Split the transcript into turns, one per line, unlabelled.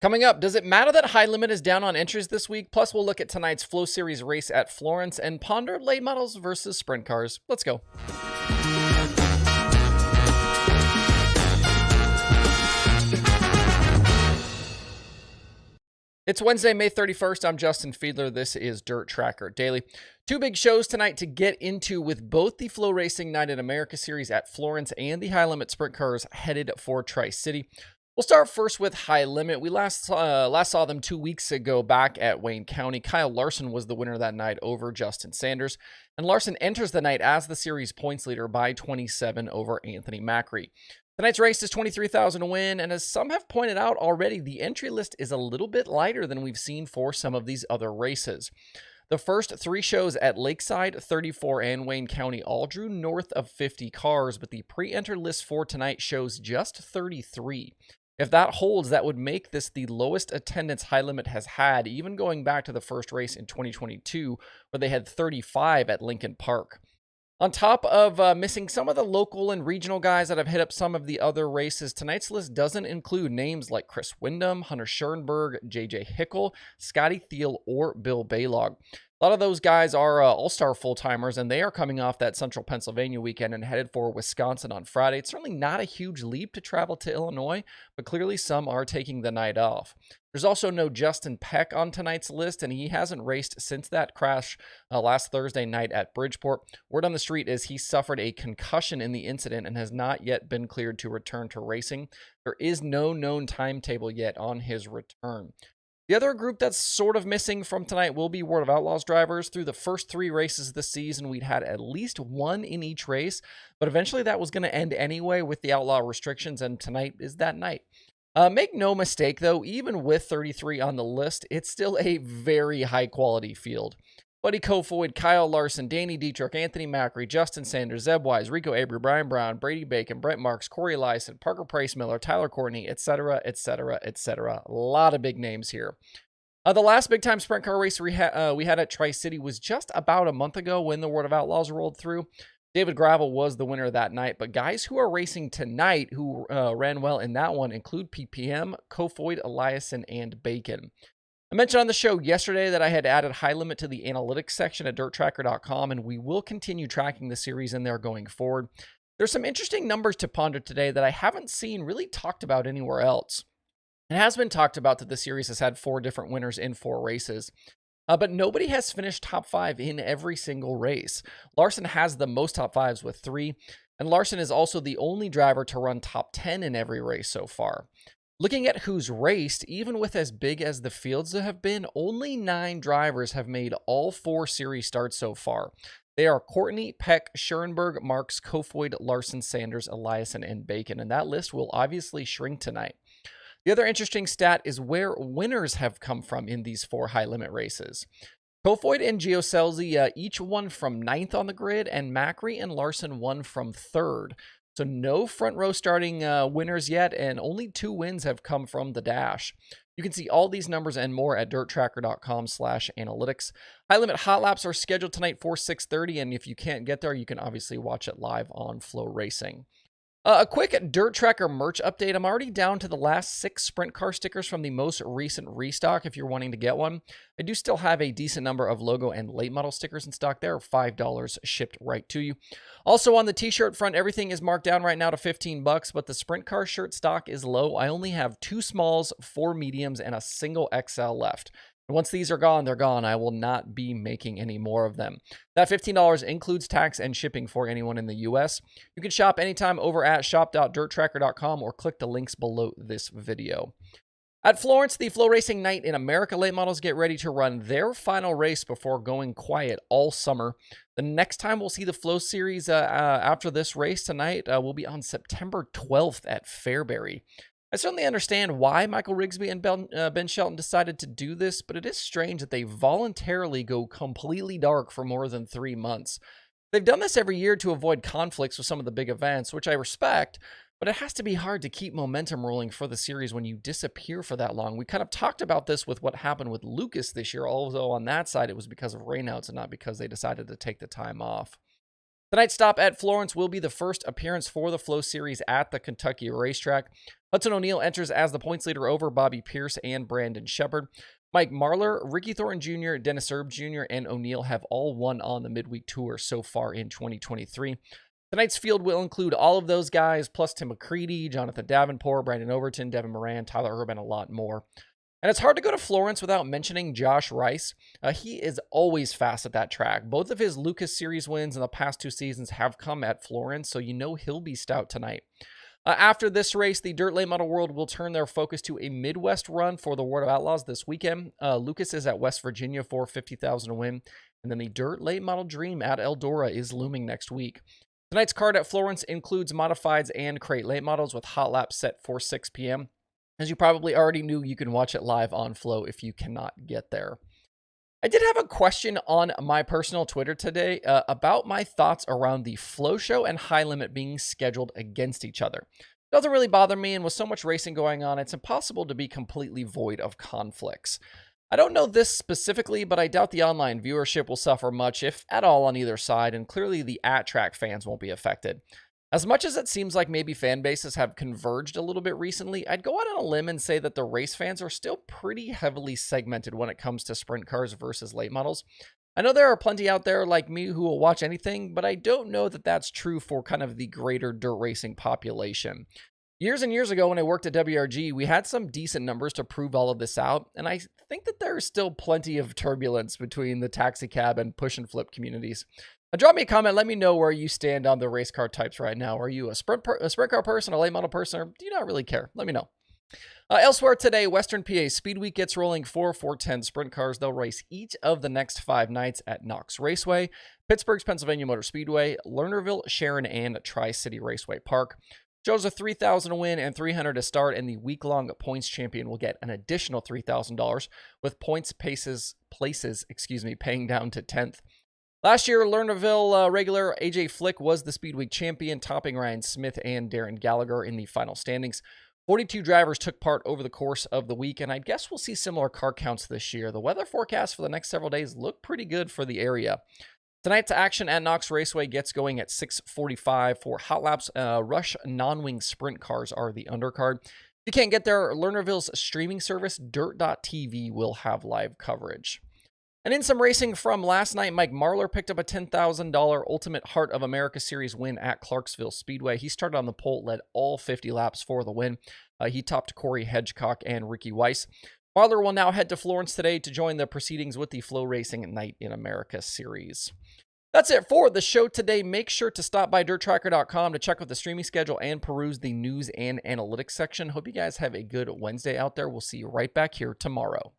Coming up, does it matter that High Limit is down on entries this week? Plus, we'll look at tonight's Flo Series race at Florence and ponder late models versus sprint cars. Let's go. It's Wednesday, May 31st. I'm Justin Fiedler. This is Dirt Tracker Daily. Two big shows tonight to get into with both the Flo Racing Night in America Series at Florence and the High Limit Sprint Cars headed for Tri-City. We'll start first with High Limit. We last saw them 2 weeks ago back at Wayne County. Kyle Larson was the winner that night over Justin Sanders. And Larson enters the night as the series points leader by 27 over Anthony Macri. Tonight's race is $23,000 to win, and as some have pointed out already, the entry list is a little bit lighter than we've seen for some of these other races. The first three shows at Lakeside, 34, and Wayne County all drew north of 50 cars, but the pre-enter list for tonight shows just 33. If that holds, that would make this the lowest attendance High Limit has had, even going back to the first race in 2022, where they had 35 at Lincoln Park. On top of missing some of the local and regional guys that have hit up some of the other races, tonight's list doesn't include names like Chris Windom, Hunter Schoenberg, JJ Hickel, Scotty Thiel, or Bill Baylog. A lot of those guys are all-star full-timers, and they are coming off that Central Pennsylvania weekend and headed for Wisconsin on Friday. It's certainly not a huge leap to travel to Illinois, but clearly some are taking the night off. There's also no Justin Peck on tonight's list, and he hasn't raced since that crash last Thursday night at Bridgeport. Word on the street is he suffered a concussion in the incident and has not yet been cleared to return to racing. There is no known timetable yet on his return. The other group that's sort of missing from tonight will be World of Outlaws drivers. Through the first three races this season, we'd had at least one in each race, but eventually that was going to end anyway with the outlaw restrictions, and tonight is that night. Make no mistake, though, even with 33 on the list, it's still a very high-quality field. Buddy Kofoid, Kyle Larson, Danny Dietrich, Anthony Macri, Justin Sanders, Zeb Wise, Rico Avery, Brian Brown, Brady Bacon, Brent Marks, Corey Lyson, Parker Price Miller, Tyler Courtney, etc., etc., etc. A lot of big names here. The last big-time sprint car race we had at Tri-City was just about a month ago when the World of Outlaws rolled through. David Gravel was the winner that night, but guys who are racing tonight who ran well in that one include PPM, Kofoid, Eliason, and Bacon. I mentioned on the show yesterday that I had added High Limit to the analytics section at DIRTRACKR.com, and we will continue tracking the series in there going forward. There's some interesting numbers to ponder today that I haven't seen really talked about anywhere else. It has been talked about that the series has had 4 different winners in 4 races. But nobody has finished top 5 in every single race. Larson has the most top 5s with 3, and Larson is also the only driver to run top 10 in every race so far. Looking at who's raced, even with as big as the fields have been, only 9 drivers have made all 4 series starts so far. They are Courtney, Peck, Schoenberg, Marks, Kofoid, Larson, Sanders, Eliason, and Bacon, and that list will obviously shrink tonight. The other interesting stat is where winners have come from in these 4 high-limit races. Kofoid and Giocelzi each won from 9th on the grid, and Macri and Larson won from 3rd. So no front row starting winners yet, and only 2 wins have come from the dash. You can see all these numbers and more at dirttracker.com/analytics. High Limit Hot Laps are scheduled tonight for 6:30, and if you can't get there, you can obviously watch it live on Flo Racing. A quick Dirt Tracker merch update. I'm already down to the last 6 sprint car stickers from the most recent restock if you're wanting to get one. I do still have a decent number of logo and late model stickers in stock. There are $5 shipped right to you. Also on the t-shirt front, everything is marked down right now to $15, but the sprint car shirt stock is low. I only have 2 smalls, 4 mediums, and a single XL left. Once these are gone, they're gone. I will not be making any more of them. That $15 includes tax and shipping for anyone in the U.S. You can shop anytime over at shop.dirttracker.com or click the links below this video. At Florence, the Flo Racing Night in America late models get ready to run their final race before going quiet all summer. The next time we'll see the Flo Series after this race tonight will be on September 12th at Fairbury. I certainly understand why Michael Rigsby and Ben Shelton decided to do this, but it is strange that they voluntarily go completely dark for more than 3 months. They've done this every year to avoid conflicts with some of the big events, which I respect, but it has to be hard to keep momentum rolling for the series when you disappear for that long. We kind of talked about this with what happened with Lucas this year, although on that side it was because of rainouts and not because they decided to take the time off. Tonight's stop at Florence will be the first appearance for the Flo Series at the Kentucky racetrack. Hudson O'Neal enters as the points leader over Bobby Pierce and Brandon Shepard. Mike Marlar, Ricky Thornton Jr., Dennis Erb Jr., and O'Neal have all won on the midweek tour so far in 2023. Tonight's field will include all of those guys, plus Tim McCready, Jonathan Davenport, Brandon Overton, Devin Moran, Tyler Erb, and a lot more. And it's hard to go to Florence without mentioning Josh Rice. He is always fast at that track. Both of his Lucas Series wins in the past 2 seasons have come at Florence, so you know he'll be stout tonight. After this race, the Dirt Late Model World will turn their focus to a Midwest run for the World of Outlaws this weekend. Lucas is at West Virginia for $50,000 to win, and then the Dirt Late Model Dream at Eldora is looming next week. Tonight's card at Florence includes modifieds and crate late models with hot laps set for 6 p.m. As you probably already knew, you can watch it live on Flo if you cannot get there. I did have a question on my personal Twitter today about my thoughts around the Flo Show and High Limit being scheduled against each other. It doesn't really bother me, and with so much racing going on, it's impossible to be completely void of conflicts. I don't know this specifically, but I doubt the online viewership will suffer much, if at all, on either side, and clearly the at-track fans won't be affected. As much as it seems like maybe fan bases have converged a little bit recently, I'd go out on a limb and say that the race fans are still pretty heavily segmented when it comes to sprint cars versus late models. I know there are plenty out there like me who will watch anything, but I don't know that that's true for kind of the greater dirt racing population. Years and years ago when I worked at WRG, we had some decent numbers to prove all of this out, and I think that there's still plenty of turbulence between the taxi cab and push and flip communities. Drop me a comment. Let me know where you stand on the race car types right now. Are you a sprint car person, a late model person, or do you not really care? Let me know. Elsewhere today, Western PA Speedweek gets rolling for 410 sprint cars. They'll race each of the next 5 nights at Knox Raceway, Pittsburgh's Pennsylvania Motor Speedway, Lernerville, Sharon, and Tri-City Raceway Park. Shows a $3,000 to win and $300 to start, and the week-long points champion will get an additional $3,000 with points places paying down to 10th. Last year, Lernerville regular AJ Flick was the Speedweek champion, topping Ryan Smith and Darren Gallagher in the final standings. 42 drivers took part over the course of the week, and I guess we'll see similar car counts this year. The weather forecast for the next several days look pretty good for the area. Tonight's action at Knox Raceway gets going at 6:45 for hot laps. Rush non-wing sprint cars are the undercard. If you can't get there, Lernerville's streaming service, Dirt.tv, will have live coverage. And in some racing from last night, Mike Marlar picked up a $10,000 Ultimate Heart of America Series win at Clarksville Speedway. He started on the pole, led all 50 laps for the win. He topped Corey Hedgecock and Ricky Weiss. Marlar will now head to Florence today to join the proceedings with the Flo Racing Night in America Series. That's it for the show today. Make sure to stop by DIRTRACKR.com to check out the streaming schedule and peruse the news and analytics section. Hope you guys have a good Wednesday out there. We'll see you right back here tomorrow.